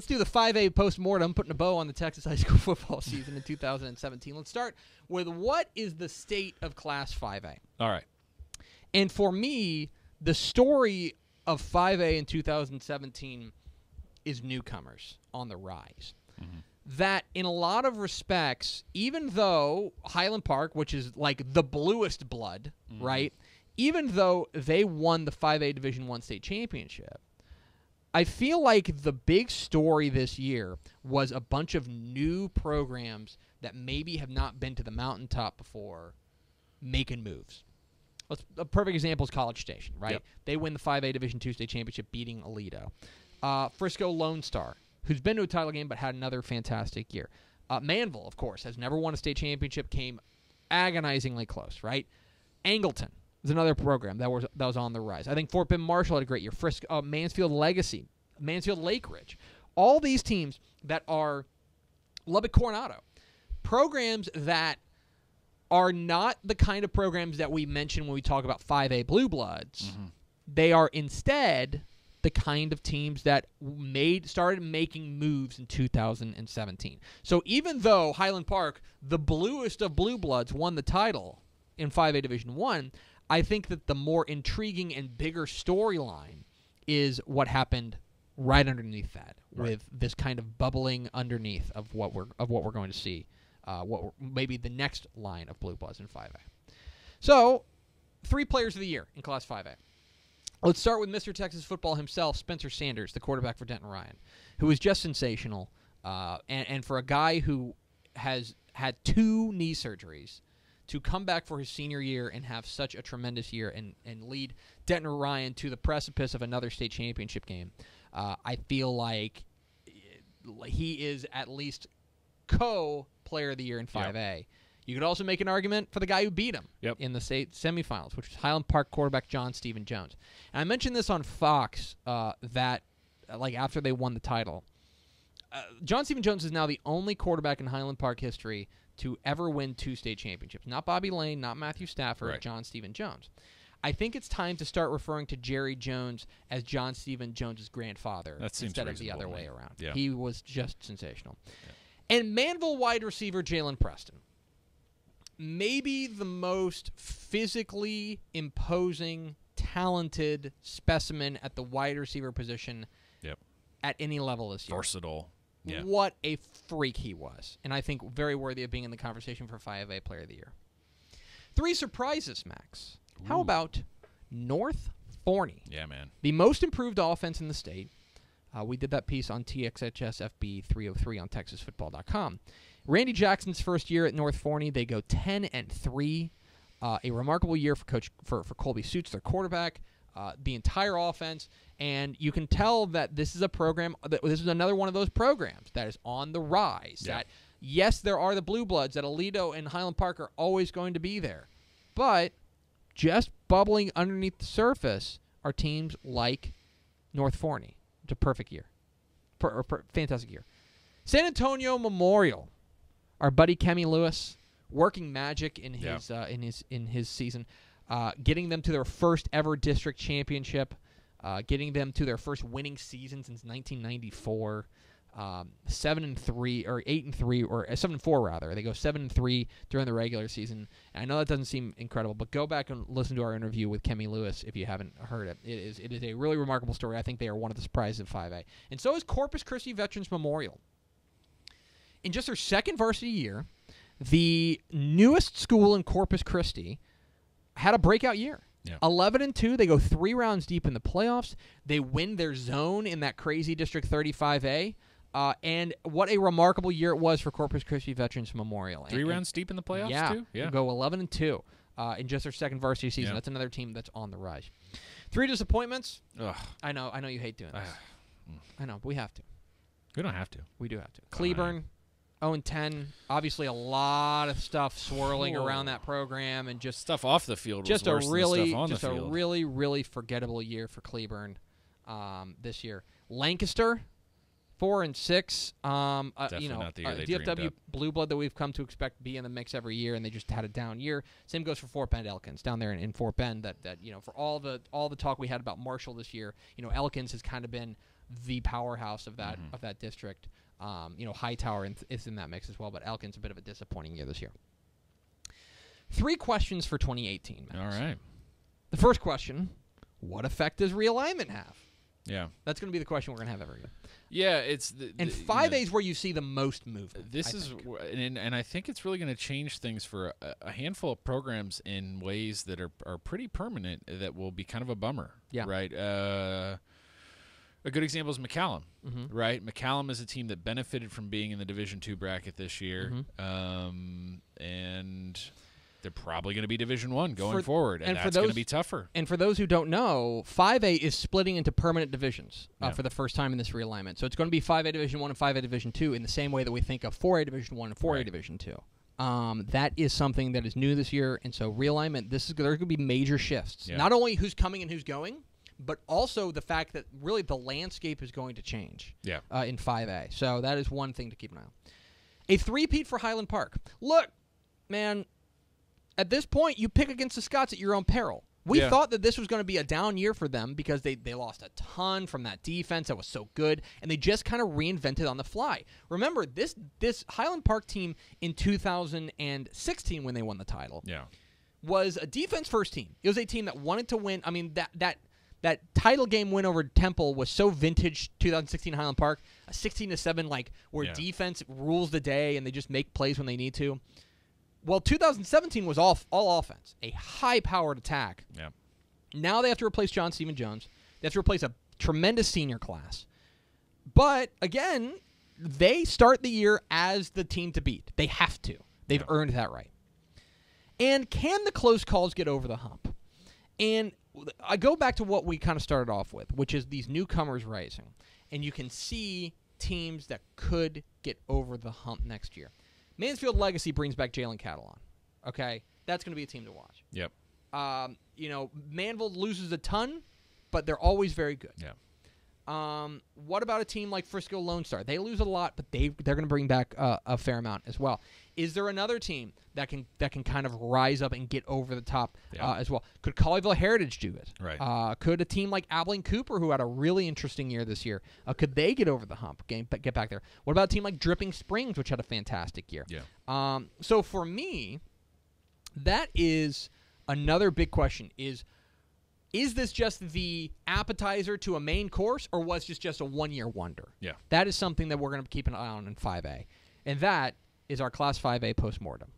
let's do the 5A postmortem, putting a bow on the Texas high school football season in 2017. Let's start with what is the state of Class 5A? All right. And for me, the story of 5A in 2017 is Newcomers on the rise. Mm-hmm. That in a lot of respects, even though Highland Park, which is like the bluest blood, right, even though they won the 5A Division I state championship, I feel like the big story this year was a bunch of new programs that maybe have not been to the mountaintop before making moves. A perfect example is College Station, right? Yep. They win the 5A Division II state championship, beating Aledo. Frisco Lone Star, who's been to a title game but had another fantastic year. Manville, of course, has never won a state championship, came agonizingly close, right? Angleton is another program that was on the rise. I think Fort Bend Marshall had a great year. Frisco, Mansfield Legacy, Mansfield Lake Ridge. All these teams that are Lubbock Coronado, programs that are not the kind of programs that we mention when we talk about 5A Blue Bloods. Mm-hmm. They are instead the kind of teams that started making moves in 2017. So even though Highland Park, the bluest of Blue Bloods, won the title in 5A Division I, I think that the more intriguing and bigger storyline is what happened right underneath that, with this kind of bubbling underneath of what we're going to see. Maybe the next line of Blue Bloods in 5A. So, 3 players of the year in Class 5A. Let's start with Mr. Texas football himself, Spencer Sanders, the quarterback for Denton Ryan, who is just sensational. And for a guy who has had 2 knee surgeries, to come back for his senior year and have such a tremendous year and lead Denton Ryan to the precipice of another state championship game, I feel like he is at least co-player of the year in 5A. Yep. You could also make an argument for the guy who beat him in the state semifinals, which was Highland Park quarterback John Stephen Jones. And I mentioned this on Fox that after they won the title. John Stephen Jones is now the only quarterback in Highland Park history to ever win 2 state championships. Not Bobby Lane, not Matthew Stafford, John Stephen Jones. I think it's time to start referring to Jerry Jones as John Stephen Jones' grandfather instead of the other way around. Yeah. He was just sensational. Yeah. And Manville wide receiver Jalen Preston. Maybe the most physically imposing, talented specimen at the wide receiver position at any level this year. Versatile. Yeah. What a freak he was. And I think very worthy of being in the conversation for 5A Player of the Year. 3 surprises, Max. Ooh. How about North Forney? Yeah, man. The most improved offense in the state. We did that piece on TXHSFB 303 on TexasFootball.com. Randy Jackson's first year at North Forney, they go 10-3. A remarkable year for Colby Suits, their quarterback. The entire offense, and you can tell that this is a program. This is another one of those programs that is on the rise. Yeah. That yes, there are the Blue Bloods that Aledo and Highland Park are always going to be there, but just bubbling underneath the surface are teams like North Forney. It's a perfect year, fantastic year. San Antonio Memorial, our buddy Kemi Lewis, working magic in his season. Getting them to their first ever district championship, getting them to their first winning season since 1994, 7-3 or 8-3 or 7-4 rather. They go 7-3 during the regular season. And I know that doesn't seem incredible, but go back and listen to our interview with Kemi Lewis if you haven't heard it. It is a really remarkable story. I think they are one of the surprises of 5A, and so is Corpus Christi Veterans Memorial. In just their second varsity year, the newest school in Corpus Christi had a breakout year. Yeah. 11-2. They go 3 rounds deep in the playoffs. They win their zone in that crazy District 35A. And what a remarkable year it was for Corpus Christi Veterans Memorial. 3 rounds deep in the playoffs, too? Yeah. Go 11-2 in just their second varsity season. Yeah. That's another team that's on the rise. 3 disappointments. Ugh. I know you hate doing this. I know, but we have to. We don't have to. We do have to. Cleburne. 0-10. Obviously, a lot of stuff swirling around that program, and just stuff off the field. Just was worse than stuff on the field. A really, really forgettable year for Cleburne this year. Lancaster, 4-6. Definitely not the year they dreamed DFW up. Blue Blood that we've come to expect to be in the mix every year, and they just had a down year. Same goes for Fort Bend Elkins down there in Fort Bend. That for all the talk we had about Marshall this year, Elkins has kind of been the powerhouse of that district. Hightower is in that mix as well, but Elkin's a bit of a disappointing year this year. 3 questions for 2018, Max. All right. The first question, what effect does realignment have? Yeah. That's going to be the question we're going to have every year. Yeah, it's... And 5A is where you see the most movement. And I think it's really going to change things for a handful of programs in ways that are pretty permanent that will be kind of a bummer. Yeah. Right? A good example is McCallum, right? McCallum is a team that benefited from being in the Division II bracket this year, and they're probably going to be Division I going forward, and that's going to be tougher. And for those who don't know, 5A is splitting into permanent divisions for the first time in this realignment. So it's going to be 5A Division I and 5A Division II in the same way that we think of 4A Division I and 4A Division II. That is something that is new this year, and so realignment, there's going to be major shifts. Yeah. Not only who's coming and who's going, but also the fact that really the landscape is going to change in 5A. So that is one thing to keep an eye on. A three-peat for Highland Park. Look, man, at this point, you pick against the Scots at your own peril. We thought that this was going to be a down year for them because they lost a ton from that defense that was so good, and they just kind of reinvented on the fly. Remember, this Highland Park team in 2016 when they won the title was a defense-first team. It was a team that wanted to win. I mean, that title game win over Temple was so vintage 2016 Highland Park, a 16-7 where defense rules the day and they just make plays when they need to. Well, 2017 was all offense, a high-powered attack. Yeah. Now they have to replace John Stephen Jones. They have to replace a tremendous senior class. But, again, they start the year as the team to beat. They have to. They've earned that right. And can the close calls get over the hump? And I go back to what we kind of started off with, which is these newcomers rising. And you can see teams that could get over the hump next year. Mansfield Legacy brings back Jalen Catalan. Okay? That's going to be a team to watch. Yep. Manville loses a ton, but they're always very good. Yeah. What about a team like Frisco Lone Star? They lose a lot, but they're going to bring back a fair amount as well. Is there another team that can kind of rise up and get over the top as well? Could Colleyville Heritage do it? Right. Could a team like Abilene Cooper, who had a really interesting year this year, could they get over the hump, get back there? What about a team like Dripping Springs, which had a fantastic year? Yeah. So for me, that is another big question is this just the appetizer to a main course, or was this just a one-year wonder? Yeah. That is something that we're going to keep an eye on in 5A. And that is our Class 5A postmortem.